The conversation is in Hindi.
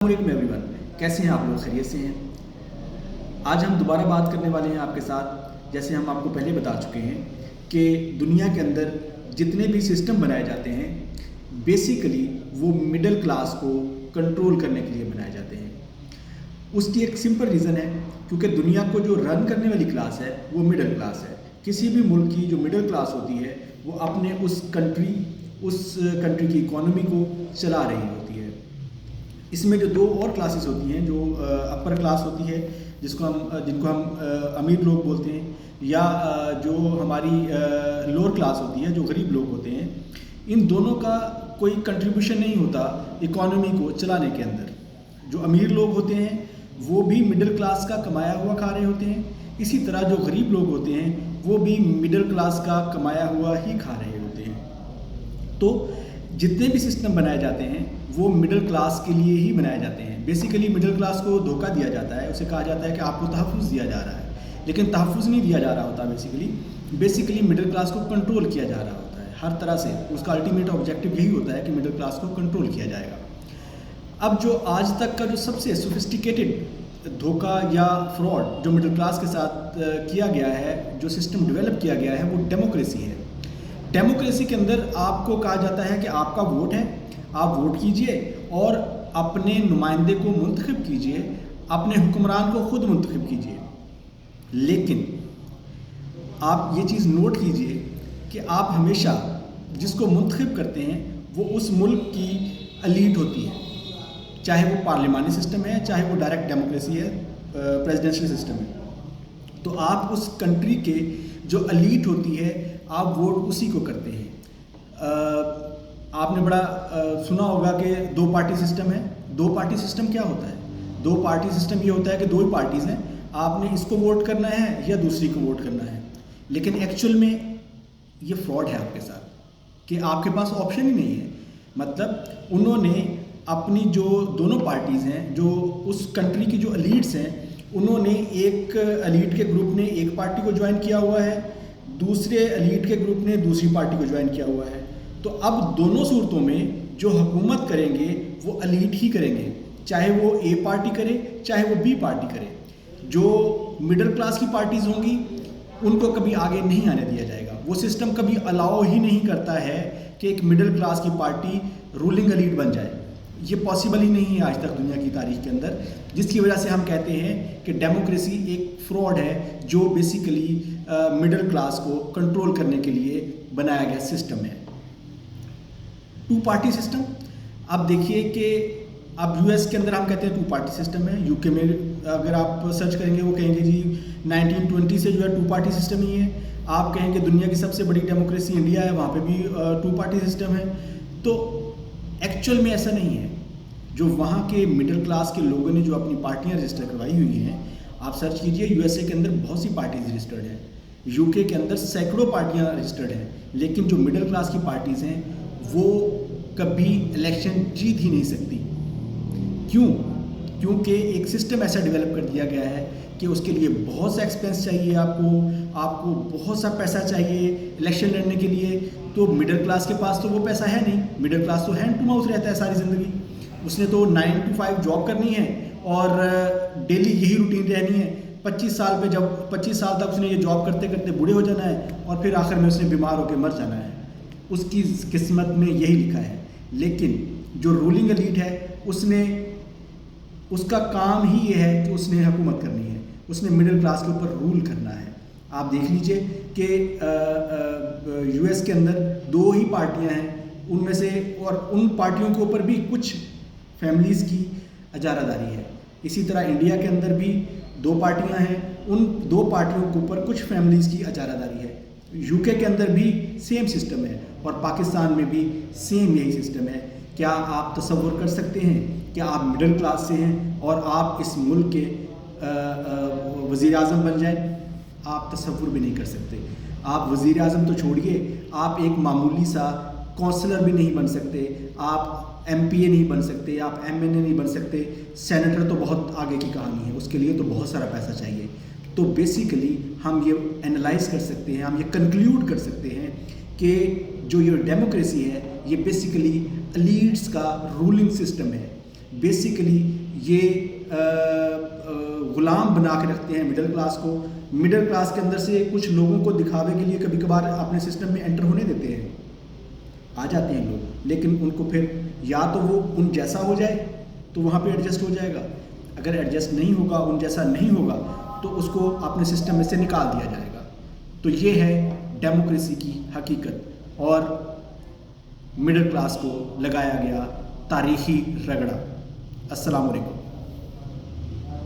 वालेकुम एवरीवन, कैसे हैं आप लोग? खैरियत से हैं? आज हम दोबारा बात करने वाले हैं आपके साथ। जैसे हम आपको पहले बता चुके हैं कि दुनिया के अंदर जितने भी सिस्टम बनाए जाते हैं बेसिकली वो मिडिल क्लास को कंट्रोल करने के लिए बनाए जाते हैं। उसकी एक सिंपल रीज़न है, क्योंकि दुनिया को जो रन करने वाली क्लास है वो मिडिल क्लास है। किसी भी मुल्क की जो मिडिल क्लास होती है वो अपने उस कंट्री की इकोनॉमी को चला रही होती है। इसमें जो दो और क्लासेस होती हैं, जो अपर क्लास होती है जिनको हम अमीर लोग बोलते हैं, या जो हमारी लोअर क्लास होती है जो गरीब लोग होते हैं, इन दोनों का कोई कंट्रीब्यूशन नहीं होता इकोनॉमी को चलाने के अंदर। जो अमीर लोग होते हैं वो भी मिडिल क्लास का कमाया हुआ खा रहे होते हैं, इसी तरह जो गरीब लोग होते हैं वो भी मिडिल क्लास का कमाया हुआ ही खा रहे होते हैं। तो जितने भी सिस्टम बनाए जाते हैं वो मिडिल क्लास के लिए ही बनाए जाते हैं। बेसिकली मिडिल क्लास को धोखा दिया जाता है, उसे कहा जाता है कि आपको तहफ़्फ़ुज़ दिया जा रहा है, लेकिन तहफ़्फ़ुज़ नहीं दिया जा रहा होता। बेसिकली मिडिल क्लास को कंट्रोल किया जा रहा होता है हर तरह से। उसका अल्टीमेट ऑब्जेक्टिव यही होता है कि मिडिल क्लास को कंट्रोल किया जाएगा। अब जो आज तक का जो सबसे सोफिस्टिकेटेड धोखा या फ्रॉड जो मिडिल क्लास के साथ किया गया है, जो सिस्टम डेवलप किया गया है, वो डेमोक्रेसी है। डेमोक्रेसी के अंदर आपको कहा जाता है कि आपका वोट है, आप वोट कीजिए और अपने नुमाइंदे को मुंतखब कीजिए, अपने हुक्मरान को खुद मुंतखब कीजिए। लेकिन आप ये चीज़ नोट कीजिए कि आप हमेशा जिसको मुंतखब करते हैं वो उस मुल्क की एलीट होती है, चाहे वो पार्लिमानी सिस्टम है, चाहे वो डायरेक्ट डेमोक्रेसी है, प्रेसिडेंशियल सिस्टम है। तो आप उस कंट्री के जो एलीट होती है आप वोट उसी को करते हैं। आपने बड़ा सुना होगा कि दो पार्टी सिस्टम है। दो पार्टी सिस्टम क्या होता है? दो पार्टी सिस्टम ये होता है कि दो ही पार्टीज़ हैं, आपने इसको वोट करना है या दूसरी को वोट करना है। लेकिन एक्चुअल में ये फ्रॉड है आपके साथ कि आपके पास ऑप्शन ही नहीं है। मतलब उन्होंने अपनी जो दोनों पार्टीज़ हैं, जो उस कंट्री की जो एलीट्स हैं, उन्होंने एक एलीट के ग्रुप ने एक पार्टी को ज्वाइन किया हुआ है, दूसरे एलीट के ग्रुप ने दूसरी पार्टी को ज्वाइन किया हुआ है। तो अब दोनों सूरतों में जो हुकूमत करेंगे वो एलीट ही करेंगे, चाहे वो ए पार्टी करे चाहे वो बी पार्टी करे। जो मिडिल क्लास की पार्टीज़ होंगी उनको कभी आगे नहीं आने दिया जाएगा। वो सिस्टम कभी अलाउ ही नहीं करता है कि एक मिडिल क्लास की पार्टी रूलिंग एलीट बन जाए। ये पॉसिबल ही नहीं है आज तक दुनिया की तारीख के अंदर, जिसकी वजह से हम कहते हैं कि डेमोक्रेसी एक फ्रॉड है जो बेसिकली मिडिल क्लास को कंट्रोल करने के लिए बनाया गया सिस्टम है। टू पार्टी सिस्टम, आप देखिए कि अब यूएस के अंदर हम कहते हैं टू पार्टी सिस्टम है। यूके में अगर आप सर्च करेंगे वो कहेंगे जी 1920 से जो है टू पार्टी सिस्टम ही है। आप कहेंगे दुनिया की सबसे बड़ी डेमोक्रेसी इंडिया है, वहाँ पे भी टू पार्टी सिस्टम है। तो एक्चुअल में ऐसा नहीं है। जो वहाँ के मिडिल क्लास के लोगों ने जो अपनी पार्टियाँ रजिस्टर करवाई हुई हैं, आप सर्च कीजिए, यूएसए के अंदर बहुत सी पार्टीज रजिस्टर्ड हैं, यूके के अंदर सैकड़ों पार्टियाँ रजिस्टर्ड हैं। लेकिन जो मिडिल क्लास की पार्टीज़ हैं वो कभी इलेक्शन जीत ही नहीं सकती। क्यों? क्योंकि एक सिस्टम ऐसा डेवलप कर दिया गया है कि उसके लिए बहुत सा एक्सपेंस चाहिए, आपको बहुत सा पैसा चाहिए इलेक्शन लड़ने के लिए। तो मिडिल क्लास के पास तो वो पैसा है नहीं। मिडिल क्लास तो हैंड टू माउथ रहता है सारी ज़िंदगी। उसने तो 9 to 5 जॉब करनी है और डेली यही रूटीन रहनी है। 25 साल तक उसने ये जॉब करते करते बूढ़े हो जाना है और फिर आखिर में उसने बीमार होकर मर जाना है। उसकी किस्मत में यही लिखा है। लेकिन जो रूलिंग एलीट है उसका काम ही ये है कि उसने हुकूमत करनी है, उसने मिडिल क्लास के ऊपर रूल करना है। आप देख लीजिए कि यूएस के अंदर दो ही पार्टियां हैं, उनमें से और उन पार्टियों के ऊपर भी कुछ फैमिलीज़ की अजारादारी है। इसी तरह इंडिया के अंदर भी दो पार्टियां हैं, उन दो पार्टियों के ऊपर कुछ फैमिलीज़ की अजारादारी है। यूके के अंदर भी सेम सिस्टम है और पाकिस्तान में भी सेम यही सिस्टम है। क्या आप तसव्वुर कर सकते हैं कि आप मिडिल क्लास से हैं और आप इस मुल्क के वज़ीर आज़म बन जाएं? आप तसव्वुर भी नहीं कर सकते। आप वज़ीर आज़म तो छोड़िए, आप एक मामूली सा काउंसलर भी नहीं बन सकते, आप एमपीए नहीं बन सकते, आप एमएनए नहीं बन सकते। सेनेटर तो बहुत आगे की कहानी है, उसके लिए तो बहुत सारा पैसा चाहिए। तो बेसिकली हम ये एनालाइज कर सकते हैं, हम ये कंक्लूड कर सकते हैं कि जो ये डेमोक्रेसी है ये बेसिकली एलीट्स का रूलिंग सिस्टम है। बेसिकली ये गुलाम बना के रखते हैं मिडिल क्लास को। मिडिल क्लास के अंदर से कुछ लोगों को दिखावे के लिए कभी कभार अपने सिस्टम में एंटर होने देते हैं, आ जाते हैं लोग, लेकिन उनको फिर या तो वो उन जैसा हो जाए तो वहाँ पे एडजस्ट हो जाएगा, अगर एडजस्ट नहीं होगा, उन जैसा नहीं होगा, तो उसको अपने सिस्टम में से निकाल दिया जाएगा। तो ये है डेमोक्रेसी की हकीकत और मिडिल क्लास को लगाया गया तारीखी रगड़ा। अस्सलाम वालेकुम।